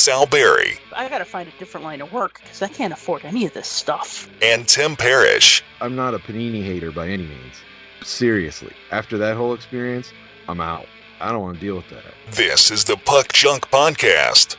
Sal Berry. I gotta find a different line of work because I can't afford any of this stuff. And Tim Parish. I'm not a panini hater by any means. Seriously, after that whole experience, I'm out. I don't want to deal with that. This is the Puck Junk Podcast.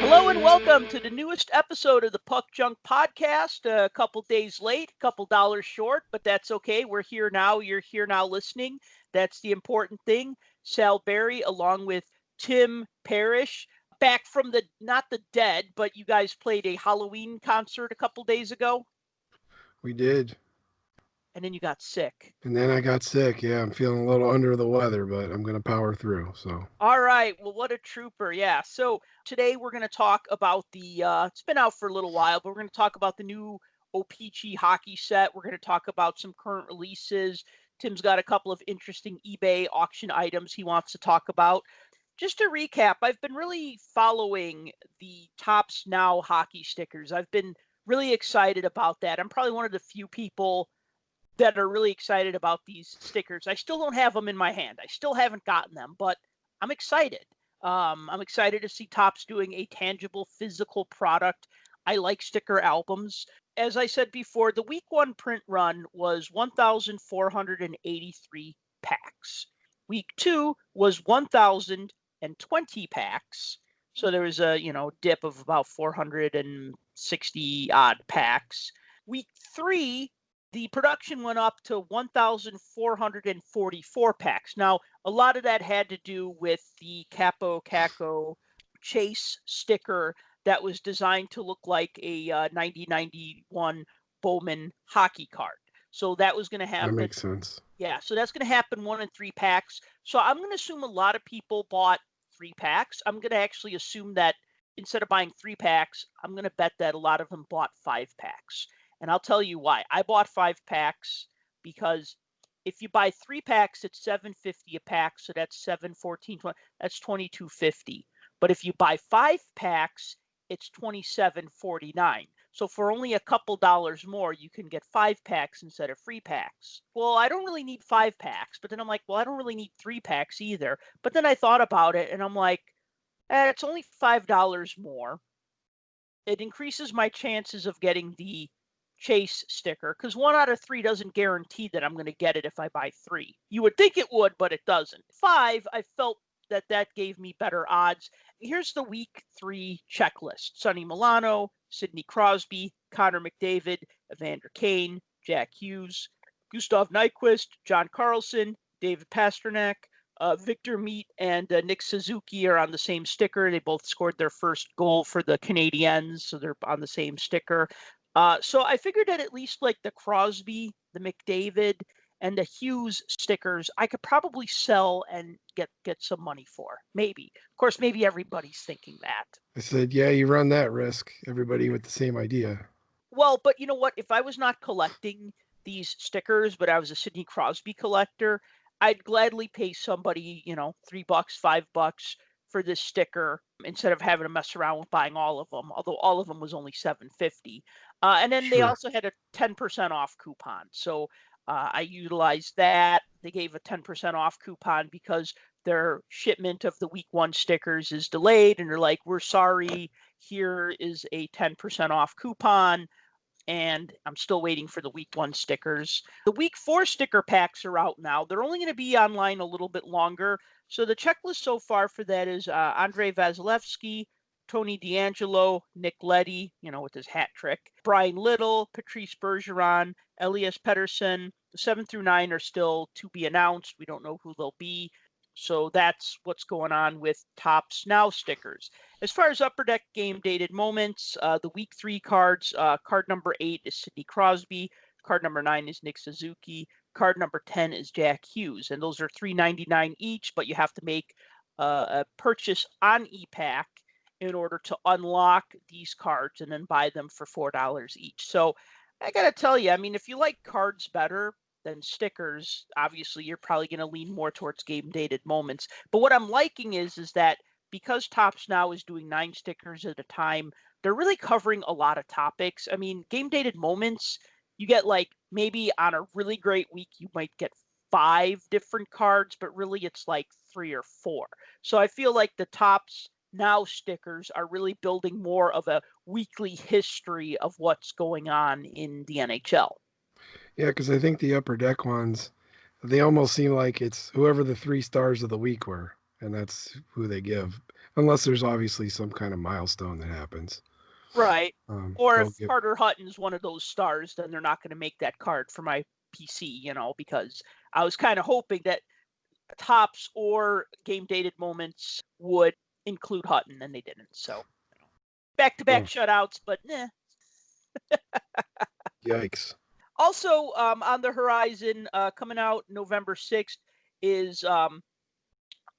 Hello and welcome to the newest episode of the Puck Junk Podcast. A couple days late, a couple dollars short, but that's okay. We're here now. You're here now listening. That's the important thing. Sal Berry along with Tim Parish, back from the, not the dead, but you guys played a Halloween concert a couple days ago. We did. And then you got sick. And then I got sick. Yeah, I'm feeling a little under the weather, but I'm going to power through. So. All right. Well, what a trooper. Yeah. So today we're going to talk about the, it's been out for a little while, but we're going to talk about the new O-Pee-Chee Hockey set. We're going to talk about some current releases. Tim's got a couple of interesting eBay auction items he wants to talk about. Just to recap, I've been really following the Topps Now hockey stickers. I've been really excited about that. I'm probably one of the few people that are really excited about these stickers. I still don't have them in my hand. I still haven't gotten them, but I'm excited. I'm excited to see Topps doing a tangible physical product. I like sticker albums. As I said before, the week one print run was 1,483 packs. Week two was 1,020 packs. So there was a, dip of about 460 odd packs. Week three, the production went up to 1,444 packs. Now, a lot of that had to do with the Capo Caco Chase sticker that was designed to look like a 1991 Bowman hockey card. So that was going to happen. That makes sense. Yeah, so that's going to happen 1 in 3 packs. So I'm going to assume a lot of people bought 3 packs. I'm going to actually assume that instead of buying 3 packs, I'm going to bet that a lot of them bought 5 packs. And I'll tell you why. I bought 5 packs because if you buy 3 packs, it's $7.50 a pack. So that's 7, 14, 20. That's $22.50. But if you buy 5 packs, it's $27.49. So for only a couple dollars more, you can get 5 packs instead of 3 packs. Well, I don't really need 5 packs. But then I'm like, well, I don't really need 3 packs either. But then I thought about it and I'm like, it's only $5 more. It increases my chances of getting the Chase sticker because 1 out of 3 doesn't guarantee that I'm going to get it if I buy 3. You would think it would, but it doesn't. 5, I felt that gave me better odds. Here's the week 3 checklist. Sonny Milano, Sidney Crosby, Connor McDavid, Evander Kane, Jack Hughes, Gustav Nyquist, John Carlson, David Pastrnak, Victor Meat and Nick Suzuki are on the same sticker. They both scored their first goal for the Canadiens, so they're on the same sticker. So I figured that at least like the Crosby, the McDavid, and the Hughes stickers, I could probably sell and get some money for. Maybe. Of course, maybe everybody's thinking that. I said, yeah, you run that risk. Everybody with the same idea. Well, but you know what? If I was not collecting these stickers, but I was a Sidney Crosby collector, I'd gladly pay somebody, $3, $5 for this sticker instead of having to mess around with buying all of them, although all of them was only $7.50. And then they also had a 10% off coupon. So I utilized that. They gave a 10% off coupon because their shipment of the week 1 stickers is delayed. And they're like, we're sorry, here is a 10% off coupon. And I'm still waiting for the week 1 stickers. The week 4 sticker packs are out now. They're only going to be online a little bit longer. So the checklist so far for that is Andrei Vasilevsky, Tony DeAngelo, Nick Leddy, with his hat trick, Brian Little, Patrice Bergeron, Elias Pettersson. The 7 through 9 are still to be announced. We don't know who they'll be. So that's what's going on with Topps Now stickers. As far as Upper Deck game dated moments, the week 3 cards, card number 8 is Sidney Crosby. Card number 9 is Nick Suzuki. Card number 10 is Jack Hughes. And those are $3.99 each, but you have to make a purchase on ePack in order to unlock these cards and then buy them for $4 each. So I got to tell you, if you like cards better than stickers, obviously you're probably going to lean more towards game dated moments. But what I'm liking is that because Topps Now is doing 9 stickers at a time, they're really covering a lot of topics. Game dated moments, you get like maybe on a really great week, you might get 5 different cards, but really it's like 3 or 4. So I feel like the Tops Now stickers are really building more of a weekly history of what's going on in the NHL. Yeah, because I think the Upper Deck ones, they almost seem like it's whoever the 3 stars of the week were, and that's who they give, unless there's obviously some kind of milestone that happens. Right. Or if They'll give. Carter Hutton's one of those stars, then they're not going to make that card for my PC, because I was kind of hoping that Tops or Game Dated Moments would include Hutton, and they didn't. So back-to-back shutouts, but Yikes. Also, on the horizon, coming out November 6th, is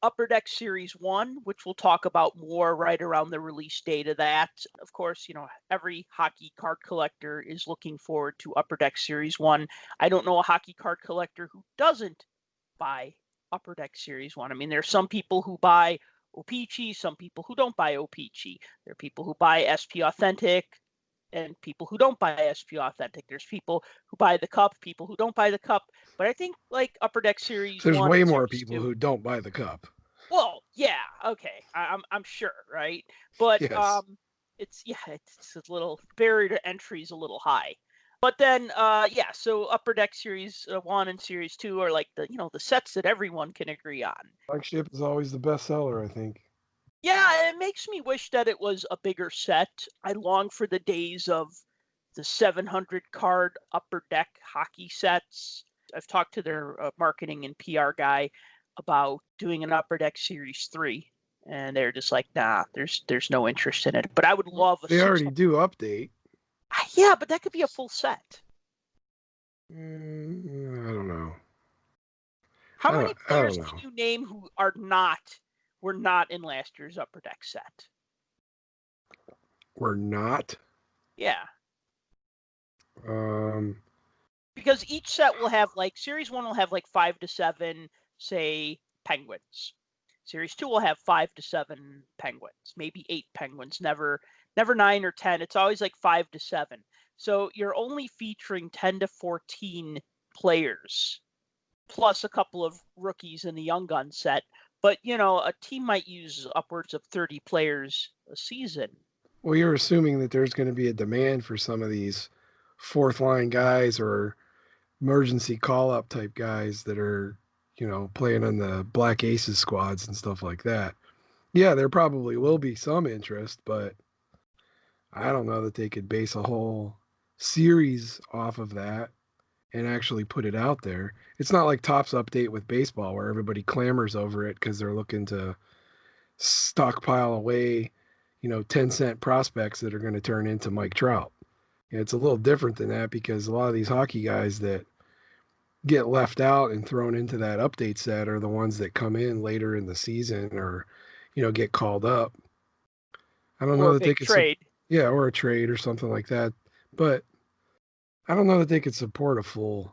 Upper Deck Series 1, which we'll talk about more right around the release date of that. Of course, every hockey card collector is looking forward to Upper Deck Series 1. I don't know a hockey card collector who doesn't buy Upper Deck Series 1. I mean, there are some people who buy O-Pee-Chee, some people who don't buy O-Pee-Chee. There are people who buy SP Authentic and people who don't buy SP Authentic. There's people who buy the cup, people who don't buy the cup. But I think like Upper Deck Series There's 1 way and more Series people 2, who don't buy the cup. well, yeah, okay, I'm sure, right? But Yes. it's a little barrier to entry is a little high. But then so Upper Deck Series 1 and Series 2 are like the sets that everyone can agree on. Flagship is always the best seller, I think. Yeah, it makes me wish that it was a bigger set. I long for the days of the 700 card Upper Deck hockey sets. I've talked to their marketing and PR guy about doing an Upper Deck Series 3, and they're just like, nah, there's no interest in it. But I would love a They already 600. do update. Yeah, but that could be a full set. I don't know. How many I don't players know. can you name who were not in last year's Upper Deck set? We're not. Yeah. Um, Because each set will have Series 1 will have 5 to 7, say, Penguins. Series 2 will have 5 to 7 Penguins, maybe 8 Penguins, never 9 or 10. It's always 5 to 7. So you're only featuring 10 to 14 players plus a couple of rookies in the Young Gun set. But, a team might use upwards of 30 players a season. well, you're assuming that there's going to be a demand for some of these fourth line guys or emergency call up type guys that are, playing on the Black Aces squads and stuff like that. Yeah, there probably will be some interest, but I don't know that they could base a whole series off of that and actually put it out there. It's not like Topps Update with baseball where everybody clamors over it because they're looking to stockpile away, 10-cent prospects that are going to turn into Mike Trout. It's a little different than that because a lot of these hockey guys that get left out and thrown into that update set are the ones that come in later in the season or, get called up. I don't Or know a that they big could, trade. or a trade or something like that. But I don't know that they could support a full,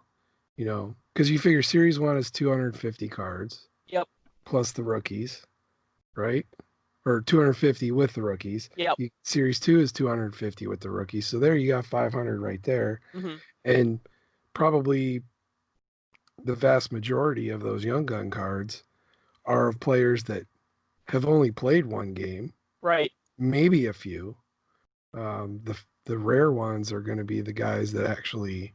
because you figure Series 1 is 250 cards. Yep. Plus the rookies, right? Or 250 with the rookies. Yep. Series 2 is 250 with the rookies. So there you got 500 right there. Mm-hmm. And probably the vast majority of those Young Gun cards are of players that have only played one game. Right. Maybe a few. The rare ones are going to be the guys that actually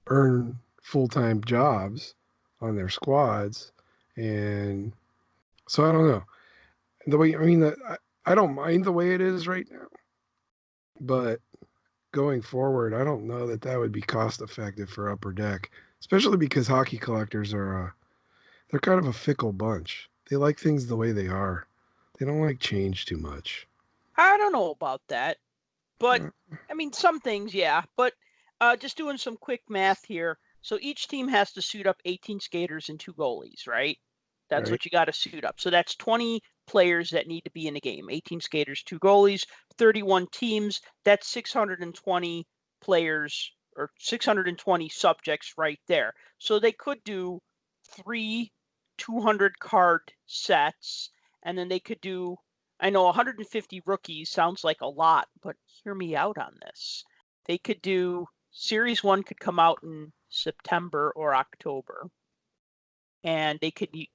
earn full-time jobs on their squads. And so I don't know. I don't mind the way it is right now, but going forward, I don't know that would be cost effective for Upper Deck, especially because hockey collectors they're kind of a fickle bunch. They like things the way they are. They don't like change too much. I don't know about that, but I mean, some things, yeah. But just doing some quick math here. So each team has to suit up 18 skaters and 2 goalies, right? That's Right. what you got to suit up. So that's 20 players that need to be in the game. 18 skaters, 2 goalies, 31 teams. That's 620 players or 620 subjects right there. So they could do 3 200 card sets, and then they could do, I know 150 rookies sounds like a lot, but hear me out on this. They could do Series 1 could come out in September or October, and they could, be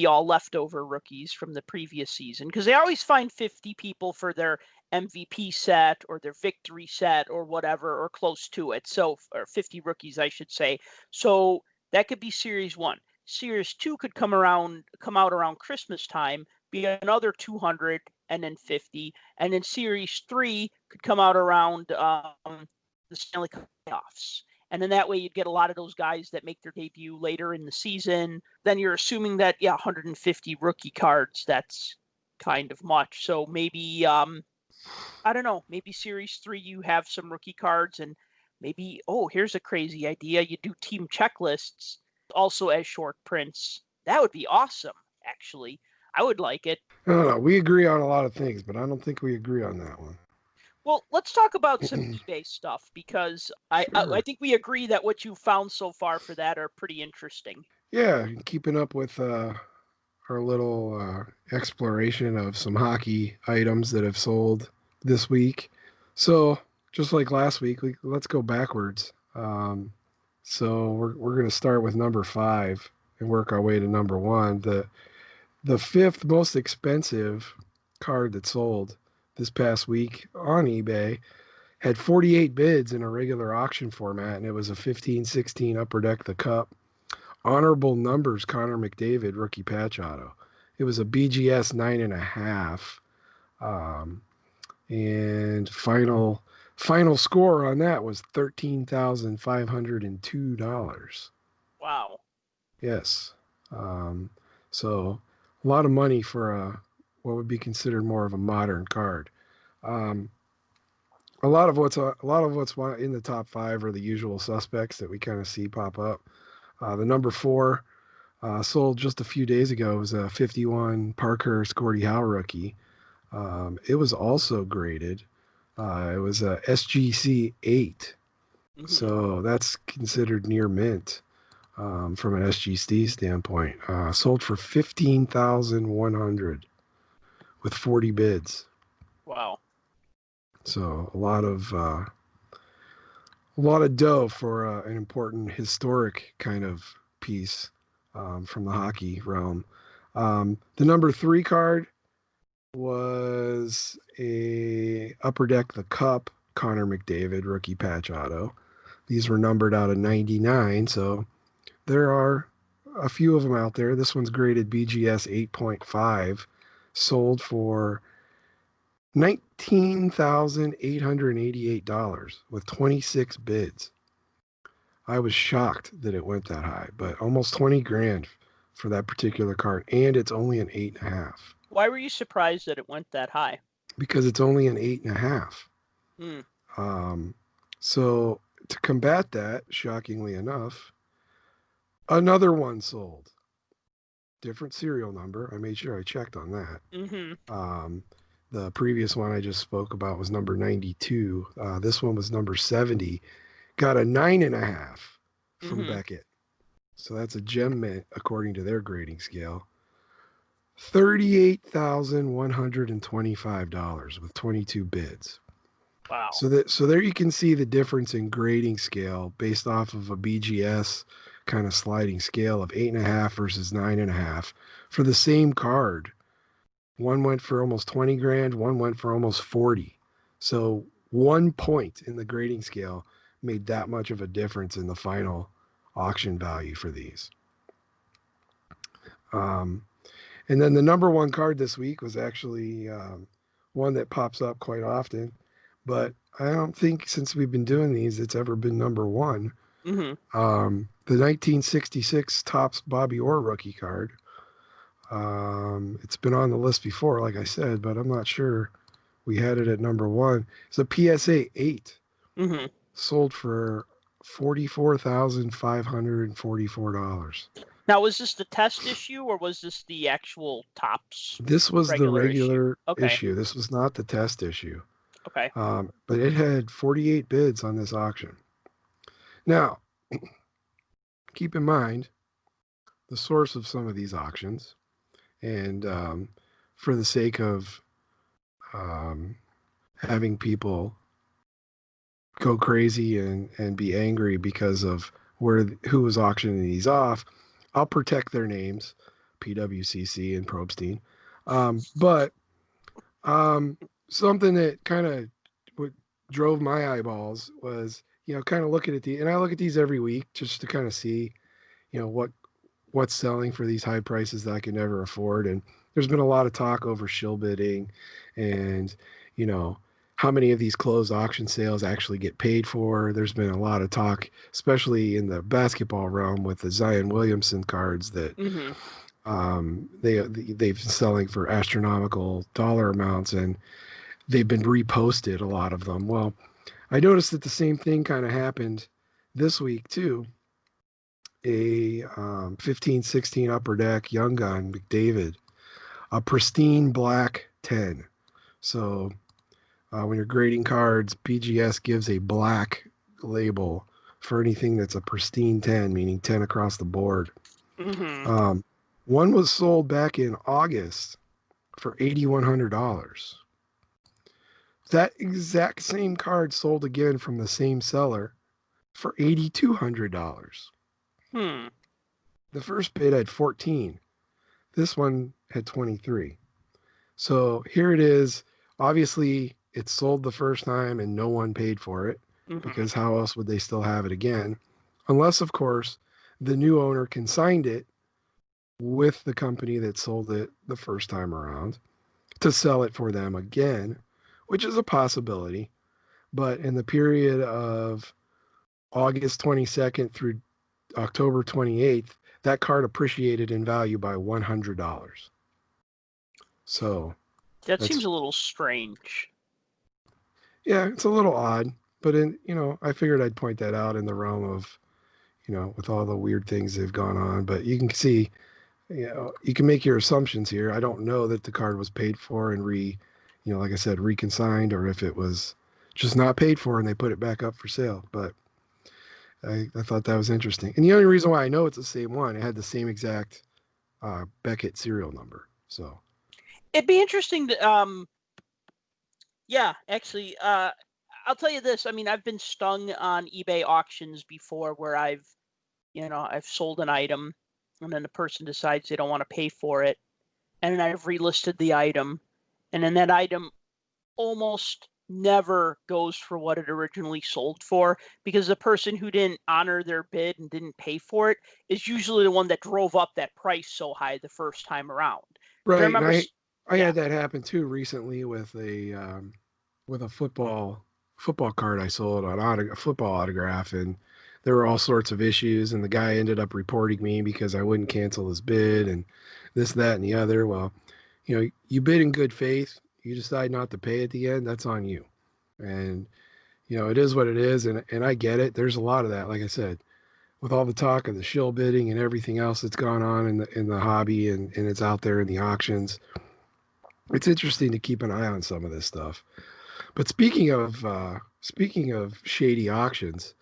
all leftover rookies from the previous season, because they always find 50 people for their MVP set or their victory set or whatever, or close to it. So, or 50 rookies, I should say. So that could be Series 1. Series 2 could come out around Christmas time, be another 200, and then 50. And then Series 3 could come out around the Stanley Cup playoffs. And then that way you'd get a lot of those guys that make their debut later in the season. Then you're assuming that, 150 rookie cards, that's kind of much. So maybe, I don't know, maybe Series 3 you have some rookie cards, and maybe, here's a crazy idea. You do team checklists also as short prints. That would be awesome, actually. I would like it. I don't know. We agree on a lot of things, but I don't think we agree on that one. Well, let's talk about some eBay stuff, because I Sure. think we agree that what you found so far for that are pretty interesting. Yeah, keeping up with our little exploration of some hockey items that have sold this week. So just like last week, let's go backwards. So we're going to start with number 5 and work our way to number 1. The 5th most expensive card that sold this past week on eBay had 48 bids in a regular auction format, and it was a 15-16 Upper Deck the Cup. Honorable numbers, Connor McDavid, rookie patch auto. It was a BGS 9.5. And final score on that was $13,502. Wow. Yes. So a lot of money for what would be considered more of a modern card. A lot of what's in the top 5 are the usual suspects that we kind of see pop up. The number 4 sold just a few days ago. It was a 51 Parkhurst Gordie Howe rookie. It was also graded. It was a SGC 8. Mhm. So that's considered near mint from an SGC standpoint. Sold for $15,100 with 40 bids. Wow. So a lot of dough for an important historic kind of piece from the hockey realm. The number 3 card was a Upper Deck the Cup Connor McDavid rookie patch auto. These were numbered out of 99, so there are a few of them out there. This one's graded BGS 8.5, sold for $19,888 with 26 bids. I was shocked that it went that high, but almost 20 grand for that particular card, and it's only an 8.5. Why were you surprised that it went that high? Because it's only an 8.5. So to combat that, shockingly enough, another one sold. Different serial number. I made sure I checked on that. The previous one I just spoke about was number 92. This one was number 70. Got a 9.5 from Beckett. So that's a gem mint according to their grading scale. $38,125 with 22 bids. Wow. So there you can see the difference in grading scale based off of a BGS kind of sliding scale of 8.5 versus 9.5 for the same card. One went for almost 20 grand, one went for almost 40. So 1 point in the grading scale made that much of a difference in the final auction value for these. And then the number 1 card this week was actually one that pops up quite often, but I don't think since we've been doing these, it's ever been number 1. The 1966 Topps Bobby Orr rookie card. It's been on the list before, like I said, but I'm not sure we had it at number 1. It's a PSA 8. Sold for $44,544. Now, was this the test issue, or was this the actual Topps? This was the regular issue. Okay. This was not the test issue. Okay. But it had 48 bids on this auction. Now, keep in mind the source of some of these auctions, and for the sake of having people go crazy and be angry because of who was auctioning these off. I'll protect their names, PWCC and Probstein. But something that kind of drove my eyeballs was, kind of looking at and I look at these every week just to kind of see, what's selling for these high prices that I can never afford. And there's been a lot of talk over shill bidding and, how many of these closed auction sales actually get paid for. There's been a lot of talk, especially in the basketball realm with the Zion Williamson cards that they've been selling for astronomical dollar amounts, and they've been reposted, a lot of them. Well, I noticed that the same thing kind of happened this week too. A 15-16 Upper Deck Young Gun McDavid, a pristine black 10. So when you're grading cards, PGS gives a black label for anything that's a pristine 10, meaning 10 across the board. One was sold back in August for $8,100. That exact same card sold again from the same seller for $8,200. The first bid had 14. This one had 23. So here it is. Obviously, it sold the first time and no one paid for it, because how else would they still have it again? Unless, of course, the new owner consigned it with the company that sold it the first time around to sell it for them again, which is a possibility. But in the period of August 22nd through October 28th, that card appreciated in value by $100. So that seems a little strange. Yeah, it's a little odd, but I figured I'd point that out in the realm of, with all the weird things that have gone on. But you can see, you can make your assumptions here. I don't know that the card was paid for and like I said, reconsigned, or if it was just not paid for and they put it back up for sale. But I thought that was interesting. And the only reason why I know it's the same one, it had the same exact Beckett serial number. So it'd be interesting to, yeah, actually, I'll tell you this. I mean, I've been stung on eBay auctions before where I've sold an item and then the person decides they don't want to pay for it. And then I've relisted the item, and then that item almost never goes for what it originally sold for, because the person who didn't honor their bid and didn't pay for it is usually the one that drove up that price so high the first time around. right, I remember, and I had that happen too recently with a football card I sold on a football autograph, and there were all sorts of issues, and the guy ended up reporting me because I wouldn't cancel his bid and this, that, and the other. Well, you bid in good faith, you decide not to pay at the end, that's on you. And it is what it is, and I get it. There's a lot of that, like I said, with all the talk of the shill bidding and everything else that's gone on in the hobby, and it's out there in the auctions. It's interesting to keep an eye on some of this stuff. But speaking of shady auctions,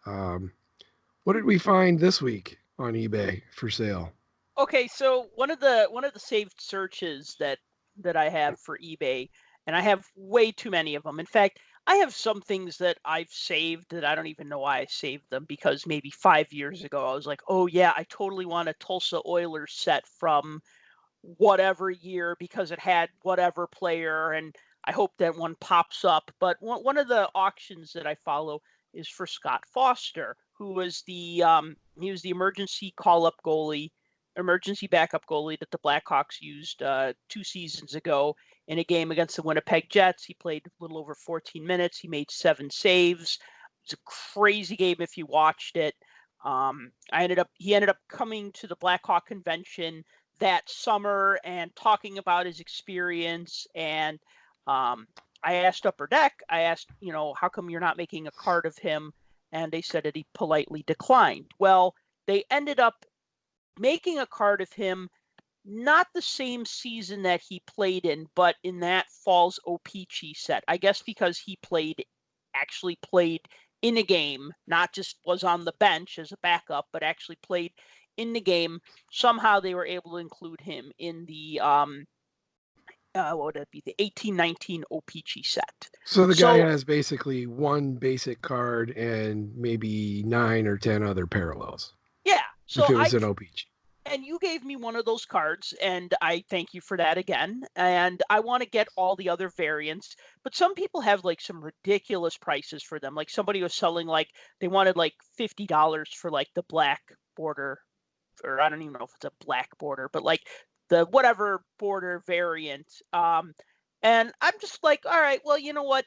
what did we find this week on eBay for sale? okay, so one of the saved searches that I have for eBay, and I have way too many of them. In fact, I have some things that I've saved that I don't even know why I saved them, because maybe 5 years ago I was like, oh yeah, I totally want a Tulsa Oilers set from whatever year because it had whatever player, and I hope that one pops up. But one of the auctions that I follow is for Scott Foster, who was he was the emergency backup goalie that the Blackhawks used 2 seasons ago in a game against the Winnipeg Jets. He played a little over 14 minutes. He made 7 saves. It was a crazy game if you watched it. He ended up coming to the Blackhawk convention that summer and talking about his experience. And I asked Upper Deck, how come you're not making a card of him? And they said that he politely declined. Well, they ended up making a card of him, not the same season that he played in, but in that fall's O-Pee-Chee set. I guess because he actually played in a game, not just was on the bench as a backup, but actually played in the game. Somehow they were able to include him in the what would it be? The 1819 O-Pee-Chee set. So the guy So has basically one basic card and maybe 9 or 10 other parallels. yeah, If so it was an O-Pee-Chee. and you gave me one of those cards, and I thank you for that again. And I want to get all the other variants, but some people have like some ridiculous prices for them. Like somebody was selling like they wanted like $50 for like the black border, or I don't even know if it's a black border, but like the whatever border variant. And I'm just like, all right, well, you know what?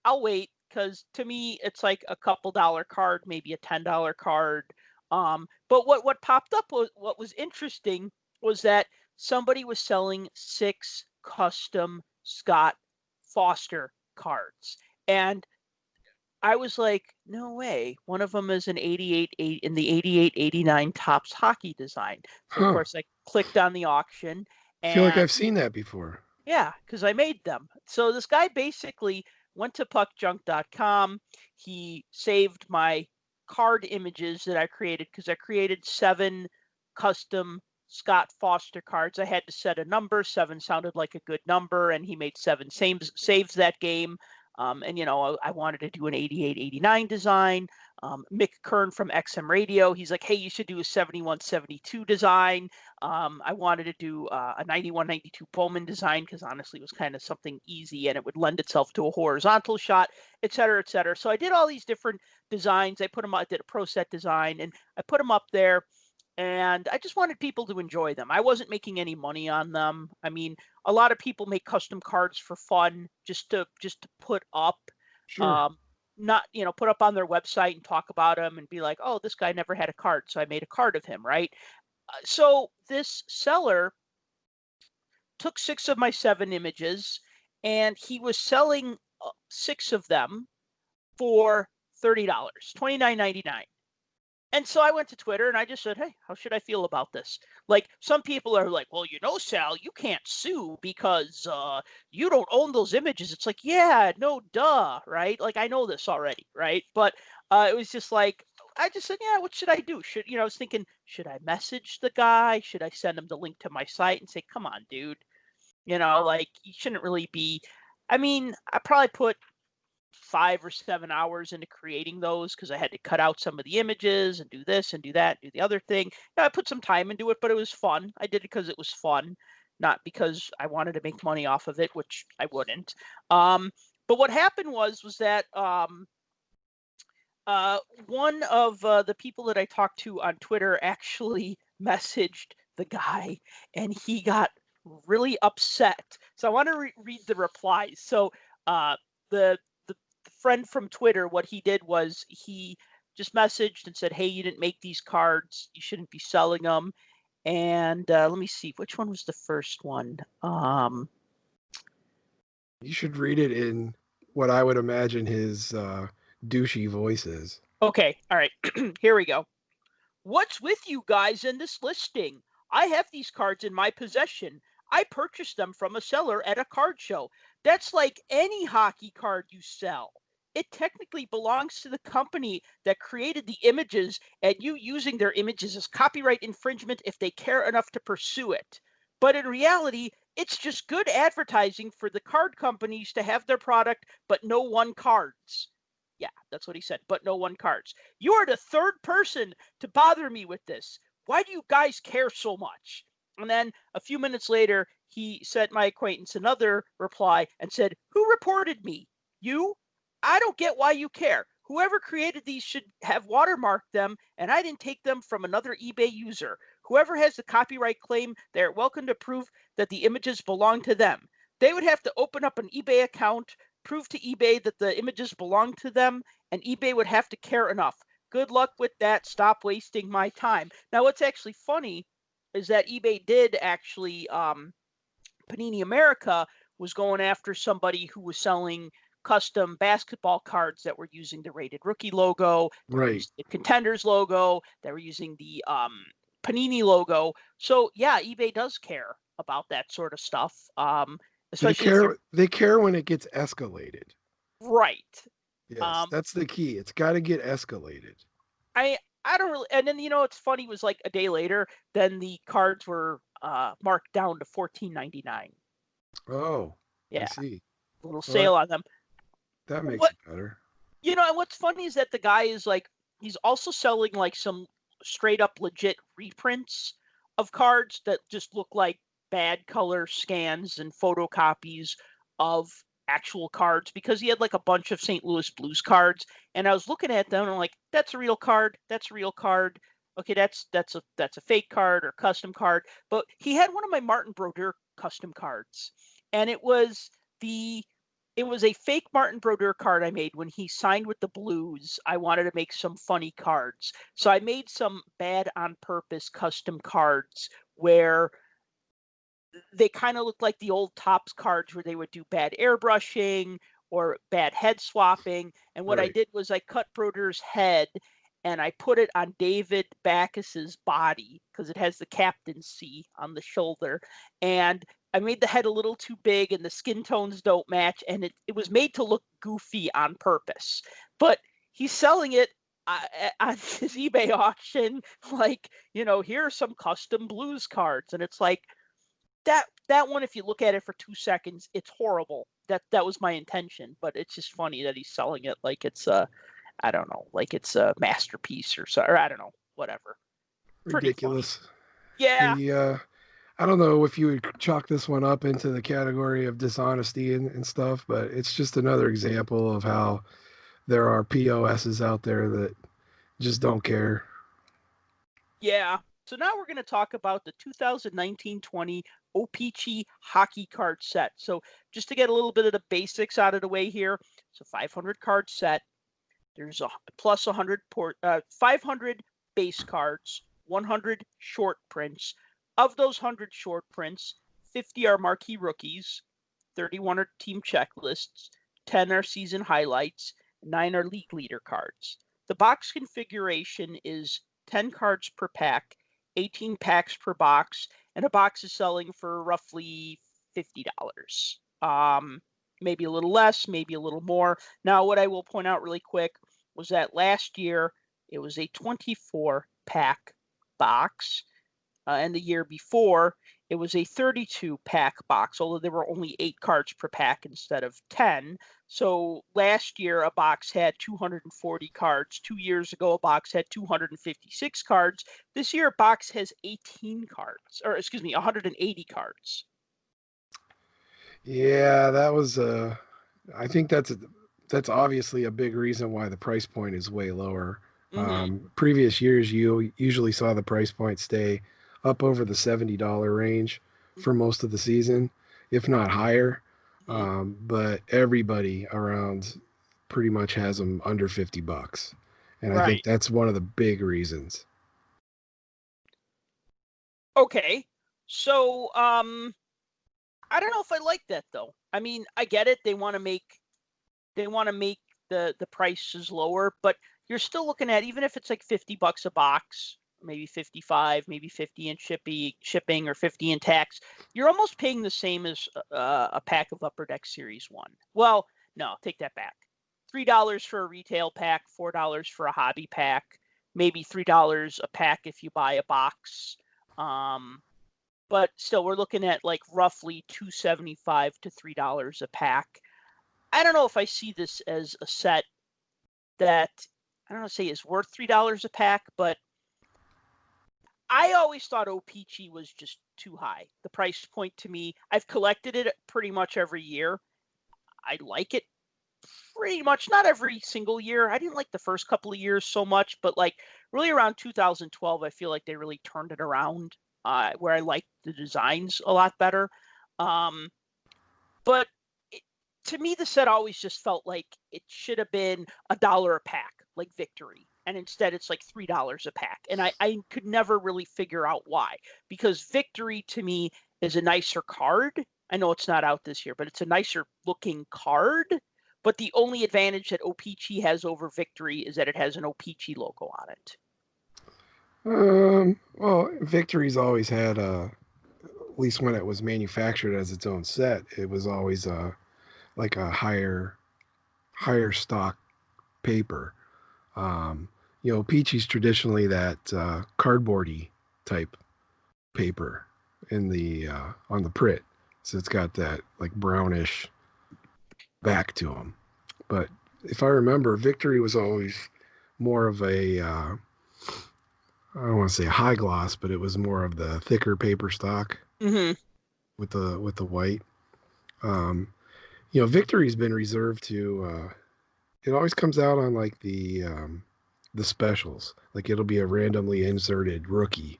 I'll wait because to me it's like a couple dollar card, maybe a $10 card. But what popped up was what was interesting was that somebody was selling 6 custom Scott Foster cards, and I was like, no way. One of them is an 88 in the 88-89 Topps hockey design. So of Huh. course I clicked on the auction, I feel like and I've seen that before. yeah, because I made them. So this guy basically went to puckjunk.com. He saved my card images that I created because I created 7 custom Scott Foster cards. I had to set a number. 7 sounded like a good number, and he made 7 saves that game. And, I wanted to do an 88-89 design. Mick Kern from XM Radio, he's like, hey, you should do a 71-72 design. I wanted to do a 91-92 Bowman design because honestly it was kind of something easy and it would lend itself to a horizontal shot, et cetera, et cetera. So I did all these different designs. I did a pro set design and I put them up there, and I just wanted people to enjoy them. I wasn't making any money on them. I mean, a lot of people make custom cards for fun, just to put up. Sure. Um, not put up on their website and talk about them and be like, oh, this guy never had a card, so I made a card of him, right? So this seller took 6 of my 7 images, and he was selling 6 of them for $30, 29.99. And so I went to Twitter and I just said, hey, how should I feel about this? Like, some people are like, well, Sal, you can't sue because you don't own those images. It's like, yeah, no, duh, right? Like, I know this already, right? But it was just like, I just said, yeah, what should I do? I was thinking, should I message the guy? Should I send him the link to my site and say, come on, dude? Like, you shouldn't really be. I mean, I probably put 5 or 7 hours into creating those because I had to cut out some of the images and do this and do that, do the other thing. I put some time into it, but it was fun. I did it because it was fun, not because I wanted to make money off of it, which I wouldn't. But what happened was that one of the people that I talked to on Twitter actually messaged the guy, and he got really upset. So I want to read the replies. So the the friend from Twitter, what he did was he just messaged and said, "Hey, you didn't make these cards. You shouldn't be selling them." And let me see, which one was the first one? You should read it in what I would imagine his douchey voice is. Okay, all right, here we go. What's with you guys in this listing? I have these cards in my possession. I purchased them from a seller at a card show. That's like any hockey card you sell. It technically belongs to the company that created the images, and you using their images is copyright infringement if they care enough to pursue it. But in reality, it's just good advertising for the card companies to have their product, but no one cards. Yeah, that's what he said, but no one cards. You are the third person to bother me with this. Why do you guys care so much? And then a few minutes later, he sent my acquaintance another reply and said, who reported me? You? I don't get why you care. Whoever created these should have watermarked them, and I didn't take them from another eBay user. Whoever has the copyright claim, they are welcome to prove that the images belong to them. They would have to open up an eBay account, prove to eBay that the images belong to them, and eBay would have to care enough. Good luck with that. Stop wasting my time. Now, what's actually funny is that eBay did actually, Panini America was going after somebody who was selling custom basketball cards that were using the Rated Rookie logo, that were Right. using the Contenders logo, that were using the Panini logo. So yeah, eBay does care about that sort of stuff, They especially if they're care. They care when it gets escalated. right. Yes, Um, that's the key. It's got to get escalated. I I don't really, and then what's funny was like a day later, then the cards were marked down to $14.99. Oh, I Yeah, see. little Well, that, sale on them. that makes What it better. and what's funny is that the guy is like he's also selling like some straight up legit reprints of cards that just look like bad color scans and photocopies of actual cards because he had like a bunch of St. Louis Blues cards and I was looking at them and I'm like that's a real card, that's a real card. Okay, that's a fake card or custom card, but he had one of my Martin Brodeur custom cards and the it was a fake Martin Brodeur card I made when he signed with the Blues. I wanted to make some funny cards. So I made some bad on purpose custom cards where they kind of look like the old Topps cards where they would do bad airbrushing or bad head swapping. And what I Right. did was I cut Brodeur's head and I put it on David Backus's body because it has the captaincy on the shoulder. And I made the head a little too big and the skin tones don't match. And it was made to look goofy on purpose. But he's selling it on his eBay auction like, here are some custom Blues cards. And it's like, that one, if you look at it for 2 seconds, it's horrible. That was my intention, but it's just funny that he's selling it like it's a, I don't know, like it's a masterpiece or so, or I don't know, whatever. Pretty funny. Ridiculous. Yeah, The I don't know if you would chalk this one up into the category of dishonesty and stuff, but it's just another example of how there are POSs out there that just don't care. yeah. So now we're going to talk about the 2019-20 O-Pee-Chee Hockey card set. So just to get a little bit of the basics out of the way here, it's a 500 card set. There's a plus 500 base cards, 100 short prints. Of those 100 short prints, 50 are marquee rookies, 31 are team checklists, 10 are season highlights, 9 are league leader cards. The box configuration is 10 cards per pack, 18 packs per box, and a box is selling for roughly $50. Maybe a little less, maybe a little more. Now, what I will point out really quick was that last year it was a 24 pack box, and the year before it was a 32 pack box, although there were only 8 cards per pack instead of 10. So last year a box had 240 cards. 2 years ago a box had 256 cards. This year a box has 18 cards, or excuse me, 180 cards. Yeah, that was I think that's obviously a big reason why the price point is way lower. Mm-hmm. Previous years, you usually saw the price point stay up over the $70 range for most of the season, if not higher. Mm-hmm. But everybody around pretty much has them under $50, and I think Right. that's one of the big reasons. Okay. So I don't know if I like that though. I mean, I get it. They want to make the prices lower, but you're still looking at, even if it's like $50 a box, maybe 55, maybe 50 in shipping or 50 in tax, you're almost paying the same as a pack of Upper Deck Series 1. Well, no, take that back. $3 for a retail pack, $4 for a hobby pack, maybe $3 a pack if you buy a box. Um, but still, we're looking at like roughly $2.75 to $3 a pack. I don't know if I see this as a set that, I don't know, say is worth $3 a pack, but I always thought O-Pee-Chee was just too high. The price point to me, I've collected it pretty much every year. I like it pretty much, not every single year. I didn't like the first couple of years so much, but like really around 2012, I feel like they really turned it around, where I liked the designs a lot better. Um, but it, to me, the set always just felt like it should have been $1 a pack, like Victory. And instead, it's like $3 a pack. And I could never really figure out why. Because Victory to me is a nicer card. I know it's not out this year, but it's a nicer looking card. But the only advantage that O-Pee-Chee has over Victory is that it has an O-Pee-Chee logo on it. Well, Victory's always had at least when it was manufactured as its own set, it was always like a higher stock paper. Um, Peachy's traditionally that cardboardy type paper in the on the Prit. So it's got that like brownish back to them. But if I remember, Victory was always more of a I don't want to say high gloss, but it was more of the thicker paper stock Mm-hmm. with the white. Um, Victory's been reserved to. It always comes out on like the specials. Like it'll be a randomly inserted rookie.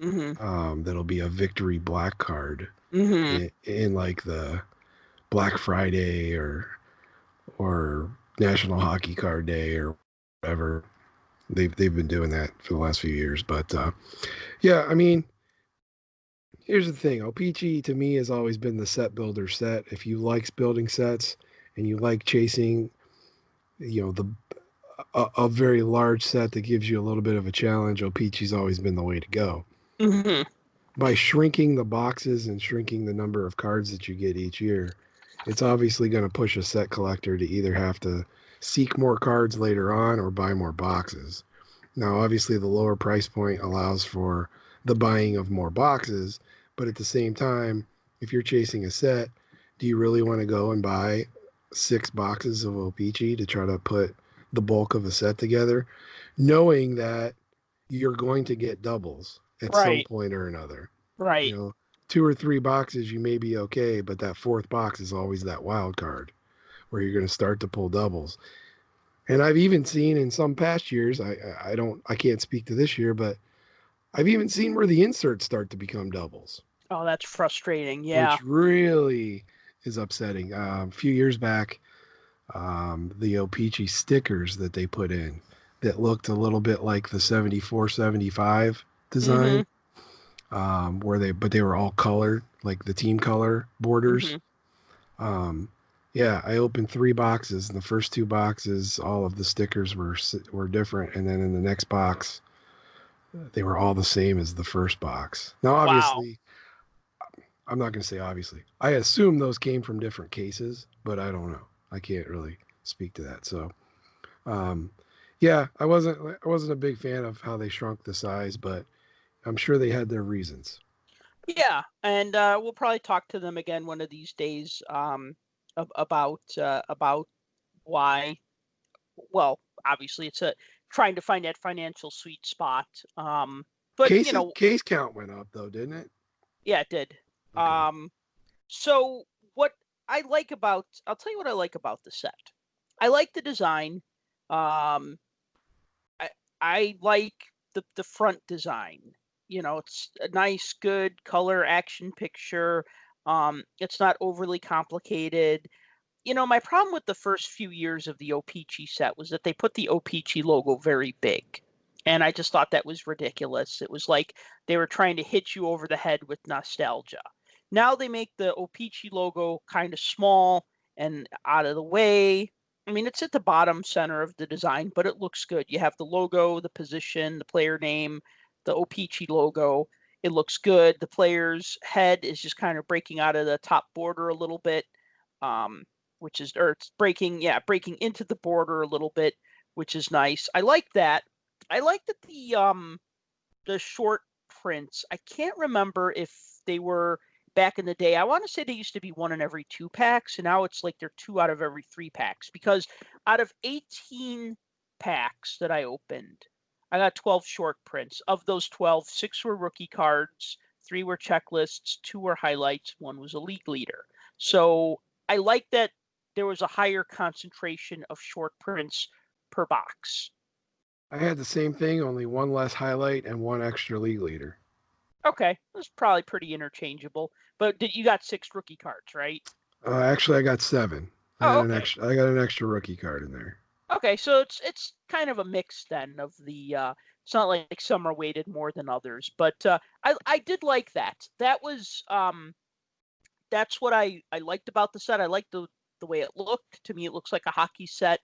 Mm-hmm. That'll be a Victory black card Mm-hmm. in like the Black Friday or National Hockey Card Day or whatever. They've been doing that for the last few years. But yeah, I mean, here's the thing. O-Pee-Chee to me has always been the set builder set. If you like building sets and you like chasing, the a very large set that gives you a little bit of a challenge, O-Pee-Chee's always been the way to go. Mm-hmm. By shrinking the boxes and shrinking the number of cards that you get each year, it's obviously going to push a set collector to either have to seek more cards later on or buy more boxes. Now, obviously, the lower price point allows for the buying of more boxes, but at the same time, if you're chasing a set, do you really want to go and buy 6 boxes of O-Pee-Chee to try to put the bulk of a set together, knowing that you're going to get doubles at some Right. point or another? Right. 2 or 3 boxes, you may be okay, but that 4th box is always that wild card where you're going to start to pull doubles. And I've even seen in some past years, I can't speak to this year, but I've even seen where the inserts start to become doubles, Oh, that's frustrating. Yeah. which really is upsetting. A few years back, the O-Pee-Chee stickers that they put in that looked a little bit like the 74-75 Mm-hmm. design, but they were all colored, like the team color Mm-hmm. borders. Um, yeah, I opened 3 boxes, and the first 2 boxes, all of the stickers were different, and then in the next box, they were all the same as the first box. Now, Wow. obviously, I'm not going to say obviously. I assume those came from different cases, but I don't know. I can't really speak to that. So, um, yeah, I wasn't a big fan of how they shrunk the size, but I'm sure they had their reasons. Yeah, and we'll probably talk to them again one of these days about why. Well, obviously, it's a trying to find that financial sweet spot. But Case count went up though, didn't it? yeah, it did. Okay. Um, so what I'll tell you what I like about the set. I like the design. Um, I I like the front design. It's a nice, good color action picture. It's not overly complicated. My problem with the first few years of the O-Pee-Chee set was that they put the O-Pee-Chee logo very big. And I just thought that was ridiculous. It was like they were trying to hit you over the head with nostalgia. Now they make the O-Pee-Chee logo kind of small and out of the way. I mean, it's at the bottom center of the design, but it looks good. You have the logo, the position, the player name, the O-Pee-Chee logo. It looks good. The player's head is just kind of breaking out of the top border a little bit. Um, which is or it's breaking into the border a little bit, which is nice. I like that. I like that the short prints. I can't remember if they were back in the day. I want to say they used to be 1 in every 2 packs, and now it's like they're 2 out of every 3 packs because out of 18 packs that I opened, I got 12 short prints. Of those 12, 6 were rookie cards, 3 were checklists, 2 were highlights, 1 was a league leader. So I like that there was a higher concentration of short prints per box. I had the same thing, only 1 less highlight and 1 extra league leader. Okay, it was probably pretty interchangeable. But you got 6 rookie cards, right? Actually, I got 7. Oh, okay. I got an extra rookie card in there. Okay, so it's kind of a mix then of the it's not like some are weighted more than others, but I did like that. That's what I liked about the set. I liked the way it looked. To me, it looks like a hockey set.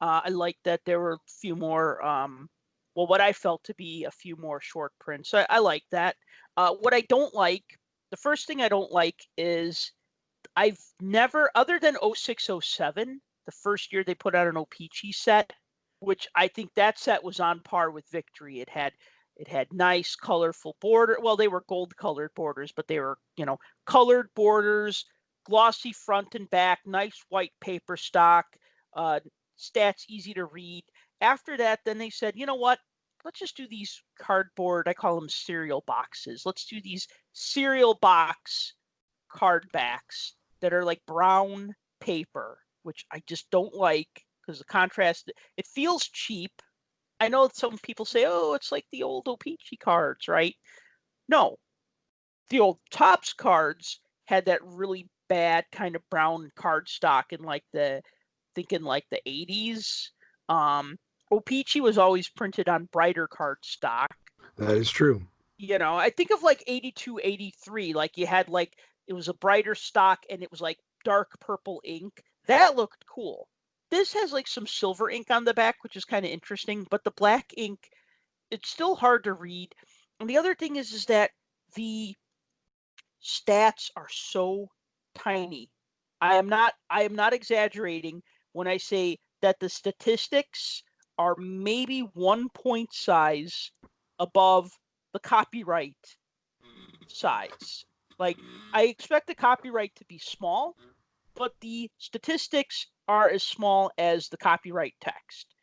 I like that there were a few more, well, what I felt to be a few more short prints. I like that. What I don't like, the first thing I don't like is I've never, other than 0607, the first year they put out an O-Pee-Chee set, which I think that set was on par with Victory. It had It had nice, colorful border. Well, they were gold-colored borders, but they were, colored borders, glossy front and back, nice white paper stock, uh, stats easy to read. After that, then they said, you know what? Let's just do these cardboard, I call them cereal boxes. Let's do these cereal box card backs that are like brown paper, which I just don't like because the contrast, it feels cheap. I know some people say, oh, it's like the old O-Pee-Chee cards, right? No, the old Topps cards had that really bad kind of brown card stock in like the 80s. O-Pee-Chee was always printed on brighter card stock. That is true. I think of like 82, 83, like you had like, it was a brighter stock and it was like dark purple ink. That looked cool. This has like some silver ink on the back, which is kind of interesting, but the black ink, it's still hard to read. And the other thing is that the stats are so tiny. I am not exaggerating when I say that the statistics are maybe 1 point size above the copyright size. Like, I expect the copyright to be small, but the statistics are as small as the copyright text.